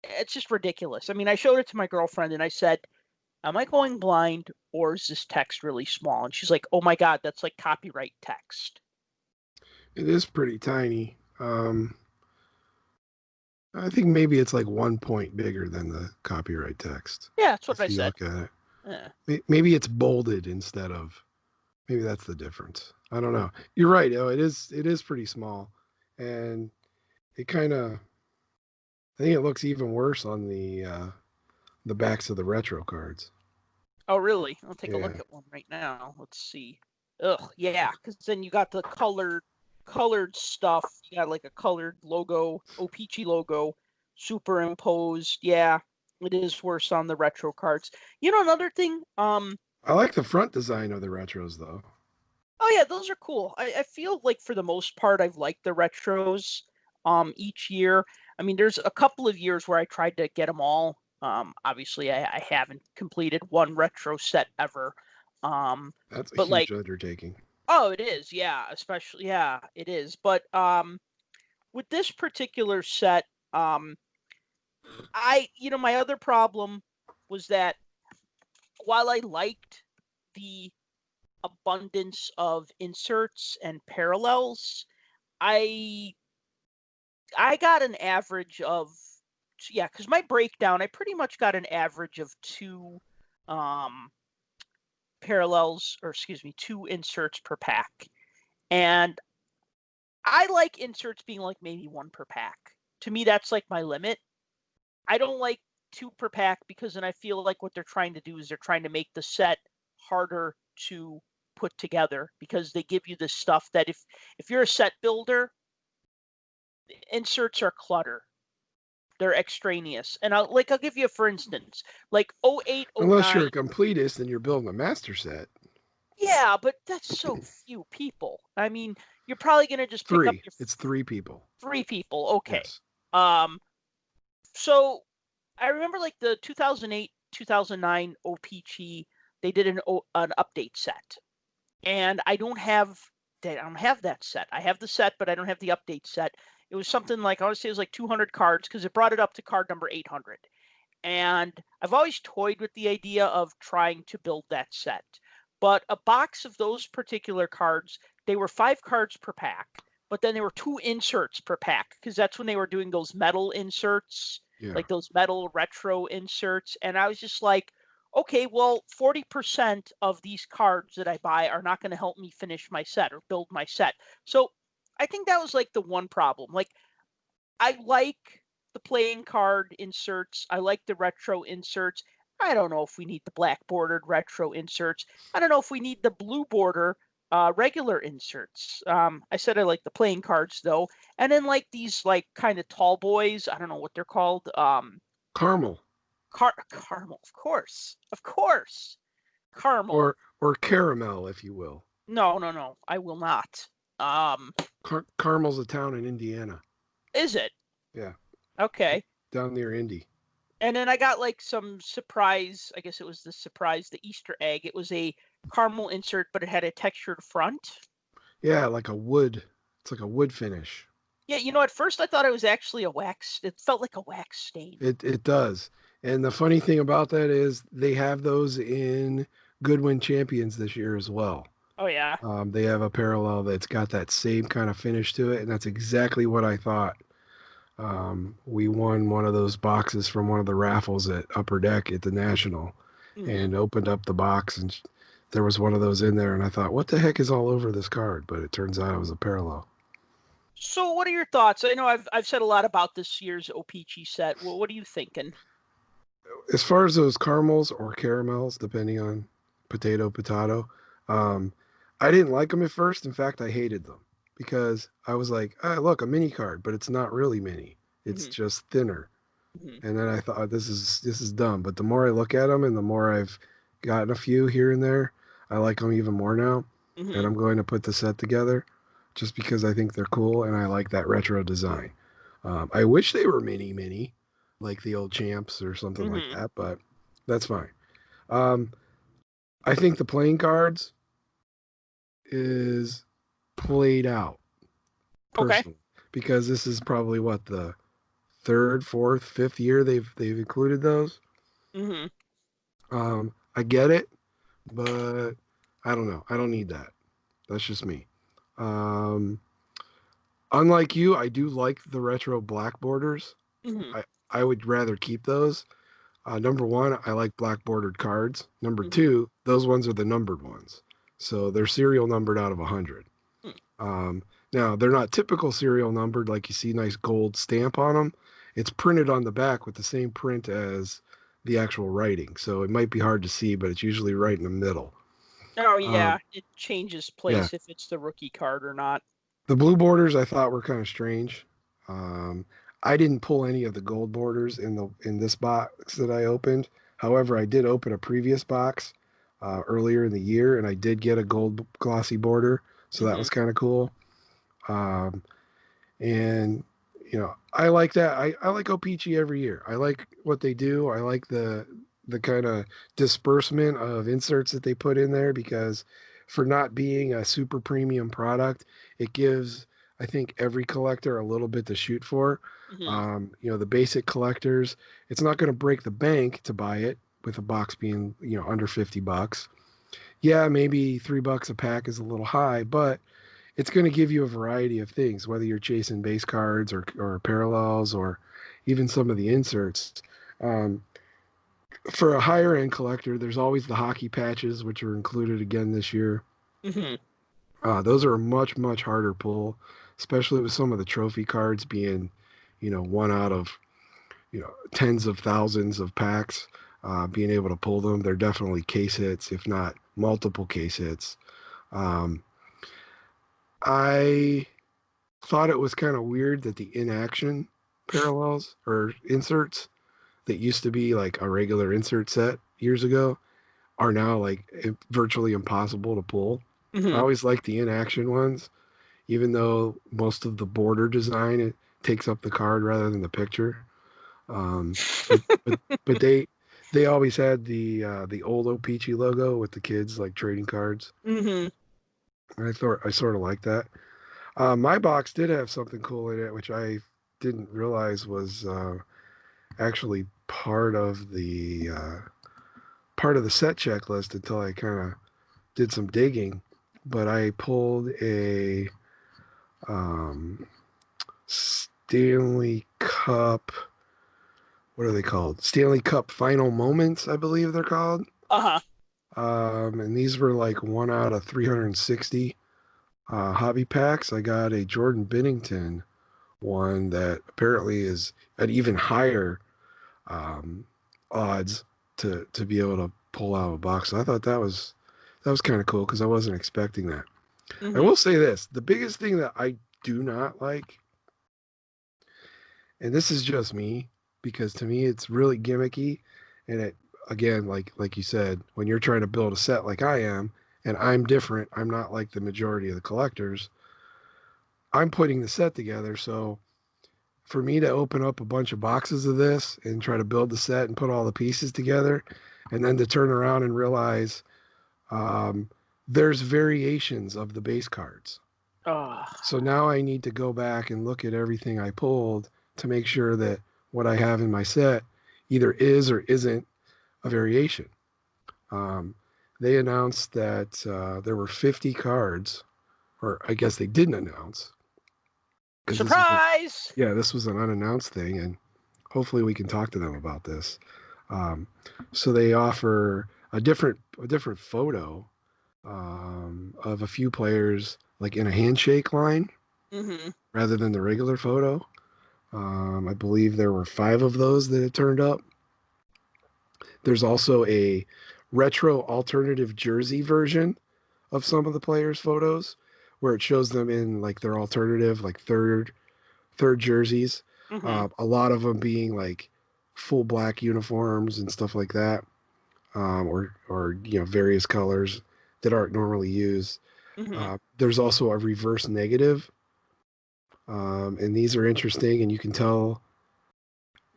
It's just ridiculous. I mean, I showed it to my girlfriend and I said, am I going blind or is this text really small? And she's like, oh my God, that's like copyright text. It is pretty tiny. I think maybe it's like 1 point bigger than the copyright text. Yeah, that's what If I you said. look at it. Yeah. Maybe it's bolded instead of. Maybe that's the difference. I don't know. You're right. Oh, it is pretty small, and it kind of. I think it looks even worse on the backs of the retro cards. Oh, really? I'll take a look Yeah. at one right now. Let's see. Ugh, yeah, because then you got the colored stuff. You got like a colored logo, O-Pee-Chee logo, superimposed. Yeah, it is worse on the retro cards. Another thing. I like the front design of the retros though. Oh yeah, those are cool. I feel like for the most part, I've liked the retros. Each year. I mean, there's a couple of years where I tried to get them all. Obviously, I haven't completed one retro set ever. That's a But huge like, undertaking. oh, it is, yeah, especially, yeah, it is. But with this particular set, my other problem was that while I liked the abundance of inserts and parallels, I I got an average of, yeah, because my breakdown, I pretty much got an average of two um parallels, or excuse me, two inserts per pack. And I like inserts being like maybe one per pack. To me, that's like my limit. I don't like two per pack because then I feel like what they're trying to do is they're trying to make the set harder to put together because they give you this stuff that if you're a set builder, inserts are clutter. They're extraneous. And I'll give you for instance, like 08, Unless you're 09. a completist and you're building a master set. Yeah, but that's so few people. I mean, you're probably gonna just pick up Three. your It's 3 people. three people. Okay. Yes. So I remember like the 2008, 2009 O-Pee-Chee, they did an update set. And I don't have that set. I have the set, but I don't have the update set. It was something like, I want to say it was like 200 cards because it brought it up to card number 800. And I've always toyed with the idea of trying to build that set. But a box of those particular cards, they were 5 cards per pack, but then there were 2 inserts per pack because that's when they were doing those metal inserts, Yeah. like those metal retro inserts. And I was just like, okay, well, 40% of these cards that I buy are not going to help me finish my set or build my set. So I think that was like the one problem. Like, I like the playing card inserts. I like the retro inserts. I don't know if we need the black bordered retro inserts. I don't know if we need the blue border regular inserts. I said I like the playing cards though, and then like these like kind of tall boys. I don't know what they're called. Caramel. Caramel, of course, caramel. Or caramel, if you will. No, I will not. Um, Carmel's a town in Indiana. is it Yeah. okay? Down near Indy. And then I got like some surprise, I guess it was the Easter egg. It was a caramel insert, but it had a textured front. Yeah, like a wood. It's like a wood finish. Yeah, at first I thought it was actually a wax. It felt like a wax stain. It does. And the funny thing about that is they have those in Goodwin Champions this year as well. Oh yeah. They have a parallel that's got that same kind of finish to it, and that's exactly what I thought. We won one of those boxes from one of the raffles at Upper Deck at the National, and opened up the box, and there was one of those in there, and I thought, what the heck is all over this card? But it turns out it was a parallel. So, what are your thoughts? I know I've said a lot about this year's O-Pee-Chee set. Well, what are you thinking? As far as those caramels or caramels, depending on potato, I didn't like them at first. In fact, I hated them because I was like, look, a mini card, but it's not really mini. It's just thinner. And then I thought, this is dumb. But the more I look at them and the more I've gotten a few here and there, I like them even more now. And I'm going to put the set together just because I think they're cool and I like that retro design. I wish they were mini, like the old champs or something like that, but that's fine. I think the playing cards is played out personally because this is probably what the third, fourth, fifth year they've included those. I get it, but I don't know. I don't need that. That's just me. Unlike you, I do like the retro black borders. I would rather keep those. Number one, I like black bordered cards. Number two, those ones are the numbered ones. So they're serial numbered out of 100. Now, they're not typical serial numbered like you see nice gold stamp on them. It's printed on the back with the same print as the actual writing. So it might be hard to see, but it's usually right in the middle. Oh, yeah. It changes place if it's the rookie card or not. The blue borders I thought were kind of strange. I didn't pull any of the gold borders in this box that I opened. However, I did open a previous box earlier in the year, and I did get a gold glossy border, so that was kind of cool. And I like that. I like O-Pee-Chee every year. I like what they do. I like the kind of disbursement of inserts that they put in there because for not being a super premium product, it gives, I think, every collector a little bit to shoot for. The basic collectors, it's not going to break the bank to buy it with a box being, under $50. Yeah, maybe $3 a pack is a little high, but it's going to give you a variety of things, whether you're chasing base cards or parallels or even some of the inserts. For a higher end collector, there's always the hockey patches, which are included again this year. Those are a much, much harder pull, especially with some of the trophy cards being, one out of, tens of thousands of packs. Being able to pull them, they're definitely case hits, if not multiple case hits. I thought it was kind of weird that the inaction parallels or inserts that used to be like a regular insert set years ago are now like virtually impossible to pull. I always like the inaction ones, even though most of the border design it takes up the card rather than the picture. But they always had the old O-Pee-Chee logo with the kids like trading cards. I sort of like that. My box did have something cool in it, which I didn't realize was actually part of the set checklist until I kind of did some digging. But I pulled a Stanley Cup. What are they called? Stanley Cup Final Moments, I believe they're called. And these were like 1 out of 360 hobby packs. I got a Jordan Binnington one that apparently is at even higher odds to be able to pull out of a box. So I thought that was kind of cool because I wasn't expecting that. I will say this: the biggest thing that I do not like, and this is just me, because to me it's really gimmicky, and it again, like you said, when you're trying to build a set like I am, and I'm different, I'm not like the majority of the collectors. I'm putting the set together, so for me to open up a bunch of boxes of this and try to build the set and put all the pieces together, and then to turn around and realize there's variations of the base cards. Oh, So now I need to go back and look at everything I pulled to make sure that what I have in my set either is or isn't a variation. They announced that there were 50 cards, or I guess they didn't announce. surprise! This was an unannounced thing, and hopefully we can talk to them about this. So they offer a different photo of a few players like in a handshake line Mm-hmm. rather than the regular photo. I believe there were 5 of those that had turned up. There's also a retro alternative jersey version of some of the players' photos where it shows them in like their alternative, like third jerseys. Mm-hmm. A lot of them being like full black uniforms and stuff like that, or various colors that aren't normally used. Mm-hmm. There's also a reverse negative, and these are interesting, and you can tell.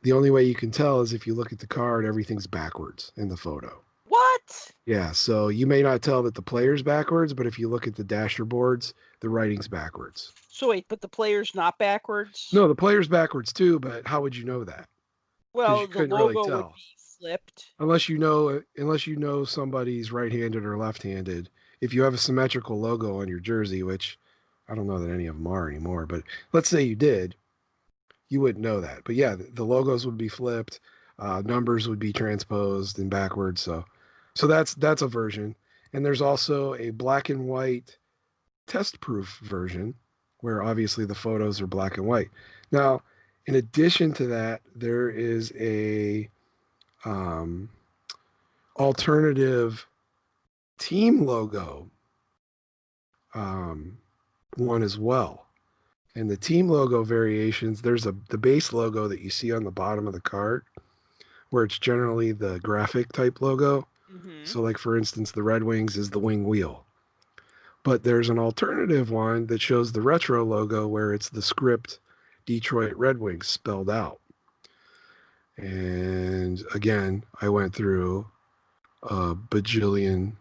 The only way you can tell is if you look at the card, everything's backwards in the photo. What? Yeah, so you may not tell that the player's backwards, but if you look at the dasher boards, the writing's backwards. So wait, but the player's not backwards? No, the player's backwards too, but how would you know that? Well, You the couldn't really logo would tell. be flipped. Unless you know somebody's right-handed or left-handed. If you have a symmetrical logo on your jersey, which I don't know that any of them are anymore, but let's say you did, you wouldn't know that. But yeah, the logos would be flipped, numbers would be transposed and backwards. So that's a version. And there's also a black and white test-proof version where obviously the photos are black and white. Now, in addition to that, there is a alternative team logo one as well. And the team logo variations, there's the base logo that you see on the bottom of the card, where it's generally the graphic type logo. Mm-hmm. So like for instance, the Red Wings is the wing wheel. But there's an alternative one that shows the retro logo where it's the script Detroit Red Wings spelled out. And again, I went through a bajillion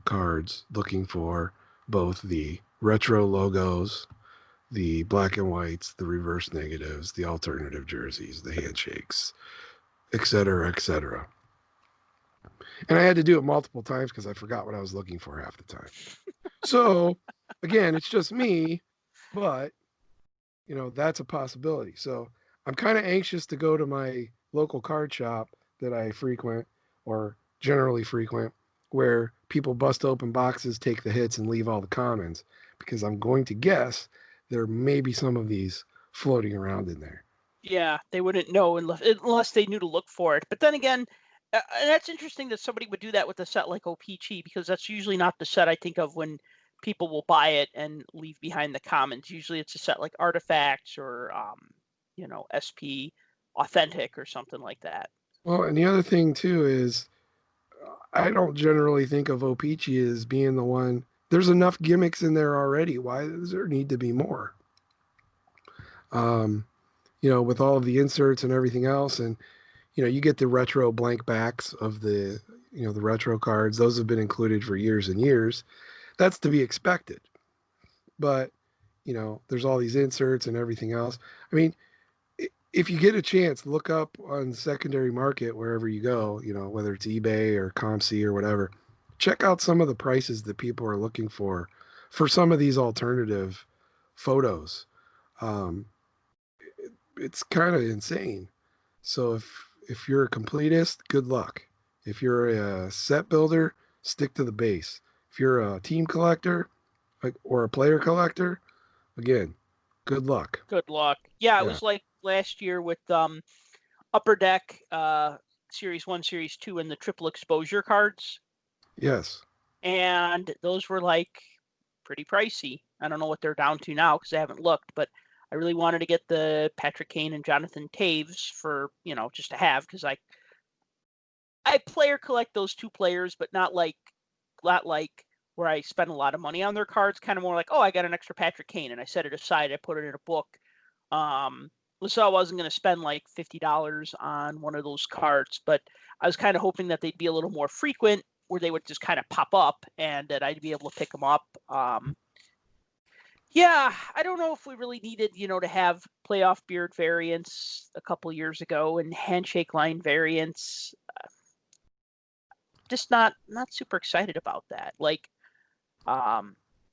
cards looking for both the retro logos, the black and whites, the reverse negatives, the alternative jerseys, the handshakes, et cetera, et cetera. And I had to do it multiple times because I forgot what I was looking for half the time. So again, it's just me, but that's a possibility. So I'm kind of anxious to go to my local card shop that I frequent or generally frequent, where people bust open boxes, take the hits, and leave all the commons, because I'm going to guess there may be some of these floating around in there. Yeah, they wouldn't know unless they knew to look for it. But then again, and that's interesting that somebody would do that with a set like O-Pee-Chee, because that's usually not the set I think of when people will buy it and leave behind the commons. Usually it's a set like Artifacts or, SP Authentic or something like that. Well, and the other thing too is I don't generally think of O-Pee-Chee as being the one. There's enough gimmicks in there already. Why does there need to be more? With all of the inserts and everything else, and you get the retro blank backs of the retro cards. Those have been included for years and years. That's to be expected. But there's all these inserts and everything else. I mean, if you get a chance, look up on the secondary market wherever you go, whether it's eBay or ComC or whatever. Check out some of the prices that people are looking for some of these alternative photos. It's kind of insane. So if you're a completist, good luck. If you're a set builder, stick to the base. If you're a team collector or a player collector, again, good luck. Good luck. Yeah, it Yeah. was like last year with Upper Deck Series 1, Series 2, and the triple exposure cards. Yes. And those were like pretty pricey. I don't know what they're down to now because I haven't looked, but I really wanted to get the Patrick Kane and Jonathan Taves for, just to have, because I player collect those two players, but not like where I spend a lot of money on their cards. Kind of more like, oh, I got an extra Patrick Kane and I set it aside. I put it in a book. So I wasn't going to spend like $50 on one of those cards, but I was kind of hoping that they'd be a little more frequent, where they would just kind of pop up and that I'd be able to pick them up. Yeah, I don't know if we really needed, to have playoff beard variants a couple years ago and handshake line variants. Just not super excited about that. Like,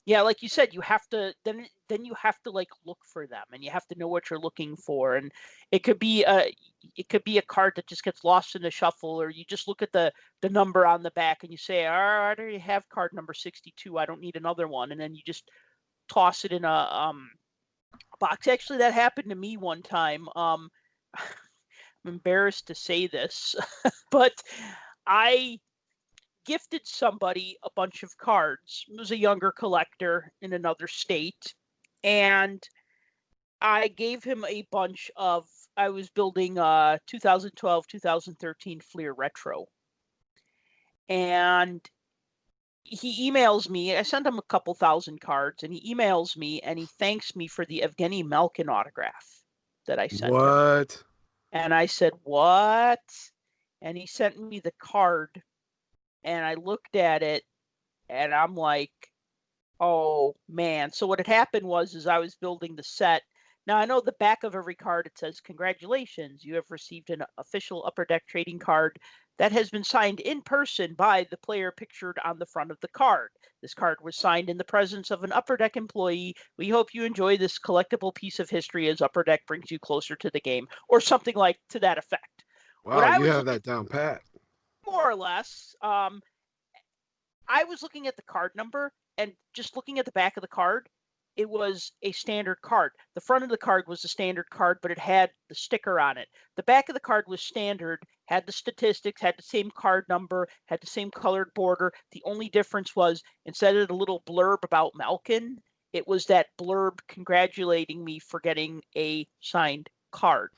yeah, like you said, you have to then you have to like look for them, and you have to know what you're looking for, and it could be a card that just gets lost in the shuffle, or you just look at the number on the back and you say, "Oh, I already have card number 62. I don't need another one," and then you just toss it in a box. Actually, that happened to me one time. I'm embarrassed to say this, but I gifted somebody a bunch of cards. It was a younger collector in another state, and I gave him a bunch of. I was building 2012, 2013 Fleer Retro, and he emails me. I sent him a couple thousand cards, and he emails me and he thanks me for the Evgeny Malkin autograph that I sent him. What? And I said, "What?" And he sent me the card, and I looked at it, and I'm like, "Oh man!" So what had happened was I was building the set. Now I know the back of every card it says, "Congratulations, you have received an official Upper Deck trading card that has been signed in person by the player pictured on the front of the card. This card was signed in the presence of an Upper Deck employee. We hope you enjoy this collectible piece of history as Upper Deck brings you closer to the game," or something like to that effect. What Wow, I you was have looking that down pat. more or less, I was looking at the card number, and just looking at the back of the card, it was a standard card. The front of the card was a standard card, but it had the sticker on it. The back of the card was standard, had the statistics, had the same card number, had the same colored border. The only difference was, instead of the little blurb about Malkin, it was that blurb congratulating me for getting a signed card.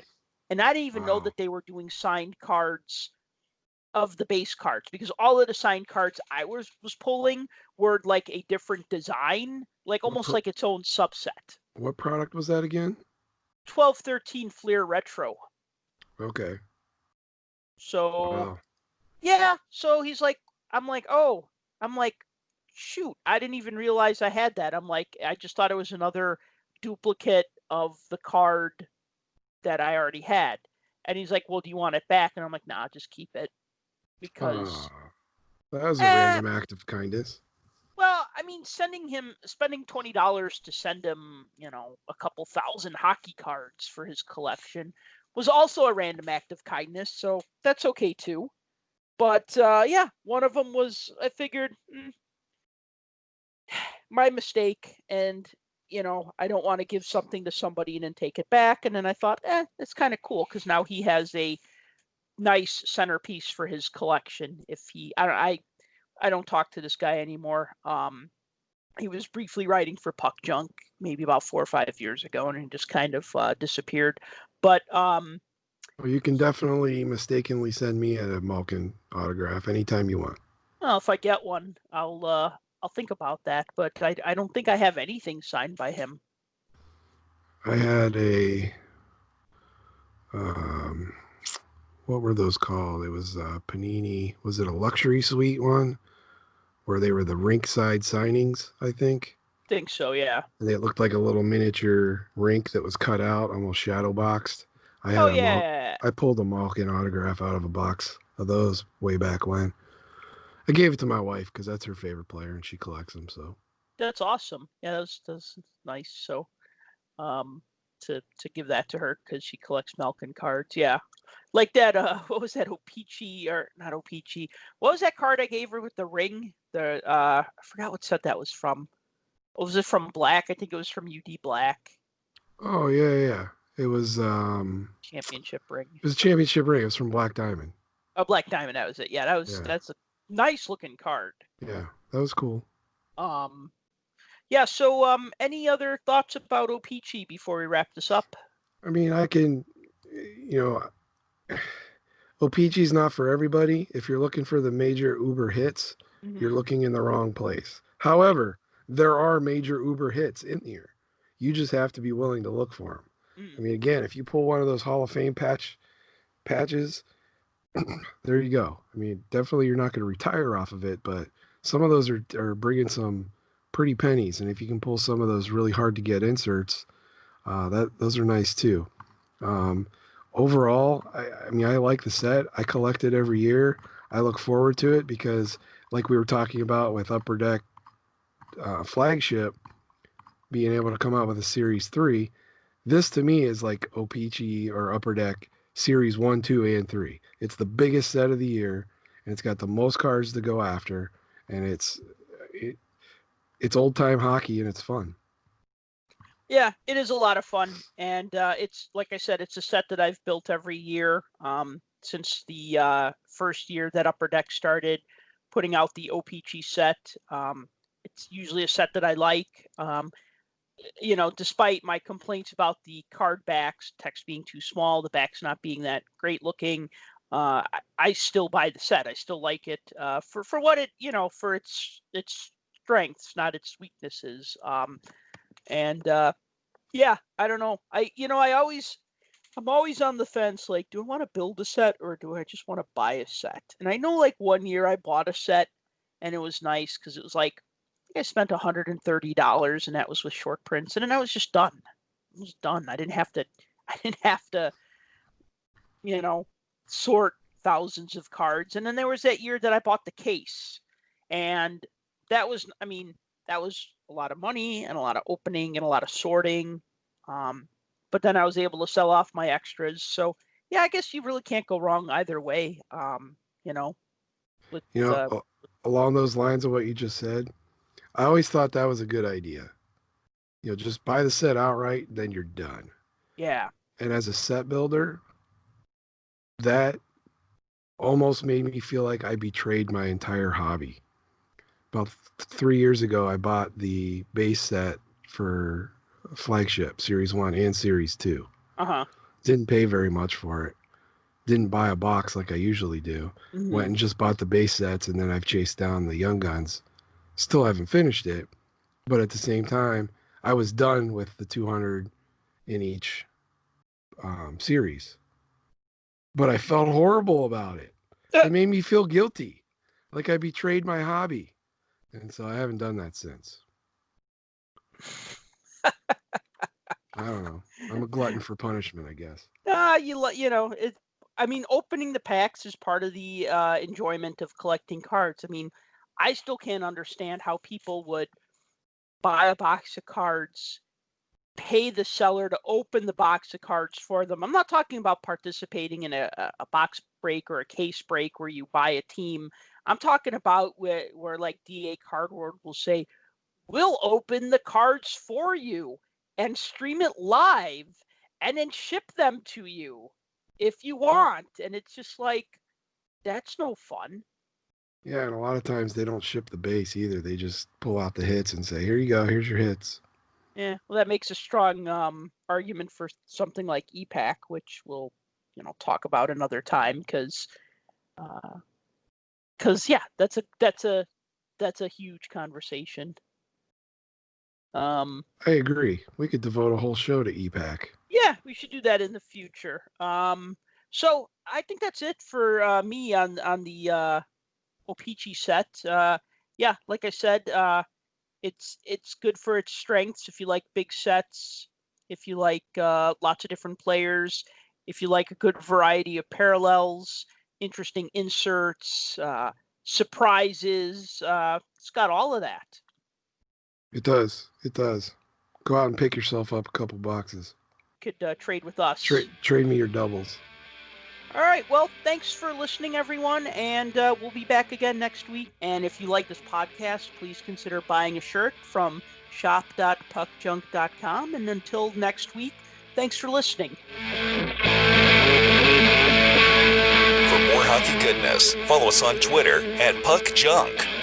And I didn't even know Wow. that they were doing signed cards of the base cards, because all of the signed cards I was pulling were like a different design, like What, almost like its own subset. what product was that again? 12-13 Fleer Retro. Okay. So Wow. yeah, so he's like, oh, I'm like, shoot, I didn't even realize I had that. I'm like, I just thought it was another duplicate of the card that I already had. And he's like, well, do you want it back? And I'm like, nah, just keep it, because That was a eh, random act of kindness. well, I mean, spending $20 to send him, a couple thousand hockey cards for his collection was also a random act of kindness, so that's okay too. But yeah, one of them was, I figured, my mistake, and I don't want to give something to somebody and then take it back. And then I thought, it's kind of cool, because now he has a nice centerpiece for his collection. If I don't talk to this guy anymore. He was briefly writing for Puck Junk maybe about 4 or 5 years ago, and he just kind of disappeared. But Well, you can definitely mistakenly send me a Malkin autograph anytime you want. well, if I get one, I'll think about that. But I don't think I have anything signed by him. I had a um, what were those called? It was Panini. Was it a luxury suite one where they were the rink side signings? I think. Think so, yeah. And it looked like a little miniature rink that was cut out, almost shadow boxed. I Oh had yeah, I pulled a Malkin autograph out of a box of those way back when. I gave it to my wife because that's her favorite player and she collects them. So that's awesome. Yeah, that's nice. So to give that to her, because she collects Malkin cards. Yeah, like that. What was that? O-Pee-Chee, or not O-Pee-Chee? What was that card I gave her with the ring? The I forgot what set that was from. Was it from Black? I think it was from UD Black. oh yeah. It was Championship ring. it was a championship ring. It was from Black Diamond. Oh, Black Diamond. That was it. Yeah, Yeah. that's a nice looking card. Yeah. That was cool. Yeah. So any other thoughts about O-Pee-Chee before we wrap this up? I mean, I can, O-Pee-Chee's not for everybody. If you're looking for the major Uber hits, you're looking in the wrong place. However, there are major Uber hits in here. You just have to be willing to look for I mean, again, if you pull one of those Hall of Fame patches, there you go. I mean, definitely you're not going to retire off of it, but some of those are bringing some pretty pennies, and if you can pull some of those really hard to get inserts, those are nice too. Overall, I mean, I like the set. I collect it every year. I look forward to it because, like we were talking about with Upper Deck Flagship being able to come out with a Series 3, this to me is like O-Pee-Chee or Upper Deck Series 1, 2, and 3. It's the biggest set of the year, and it's got the most cards to go after, and it's old-time hockey, and it's fun. Yeah, it is a lot of fun, and it's, like I said, it's a set that I've built every year since the first year that Upper Deck started putting out the O-Pee-Chee set. It's usually a set that I like. Despite my complaints about the card backs, text being too small, the backs not being that great looking, I still buy the set. I still like it for what it, for its strengths, not its weaknesses. Yeah, I don't know. I'm always on the fence. Like, do I want to build a set or do I just want to buy a set? And I know, like, one year I bought a set and it was nice because it was like, I spent $130 and that was with short prints, and then I was just done. I was done. I didn't have to, sort thousands of cards. And then there was that year that I bought the case, and that was a lot of money and a lot of opening and a lot of sorting. But then I was able to sell off my extras. So yeah, I guess you really can't go wrong either way. Along those lines of what you just said, I always thought that was a good idea. Just buy the set outright, then you're done. Yeah. And as a set builder, that almost made me feel like I betrayed my entire hobby. About 3 years ago, I bought the base set for Flagship Series 1 and Series 2. Didn't pay very much for it. Didn't buy a box like I usually do. Mm-hmm. Went and just bought the base sets, and then I've chased down the Young Guns. Still haven't finished it, but at the same time, I was done with the 200 in each series. But I felt horrible about it. It made me feel guilty, like I betrayed my hobby. And so I haven't done that since. I don't know. I'm a glutton for punishment, I guess. Opening the packs is part of the enjoyment of collecting cards. I mean, I still can't understand how people would buy a box of cards, pay the seller to open the box of cards for them. I'm not talking about participating in a box break or a case break where you buy a team. I'm talking about where like DA Cardboard will say, we'll open the cards for you and stream it live and then ship them to you if you want. And it's just like, that's no fun. Yeah, and a lot of times they don't ship the base either. They just pull out the hits and say, here you go, here's your hits. Yeah, well, that makes a strong argument for something like E-Pack, which we'll, talk about another time, because yeah, that's a huge conversation. I agree. We could devote a whole show to E-Pack. Yeah, we should do that in the future. So I think that's it for me on the O-Pee-Chee set. Yeah, like I said, it's good for its strengths. If you like big sets, if you like lots of different players, if you like a good variety of parallels, interesting inserts, surprises, it's got all of that. It does. Go out and pick yourself up a couple boxes. Could trade with us. Trade me your doubles. All right. Well, thanks for listening, everyone. And we'll be back again next week. And if you like this podcast, please consider buying a shirt from shop.puckjunk.com. And until next week, thanks for listening. For more hockey goodness, follow us on Twitter @PuckJunk.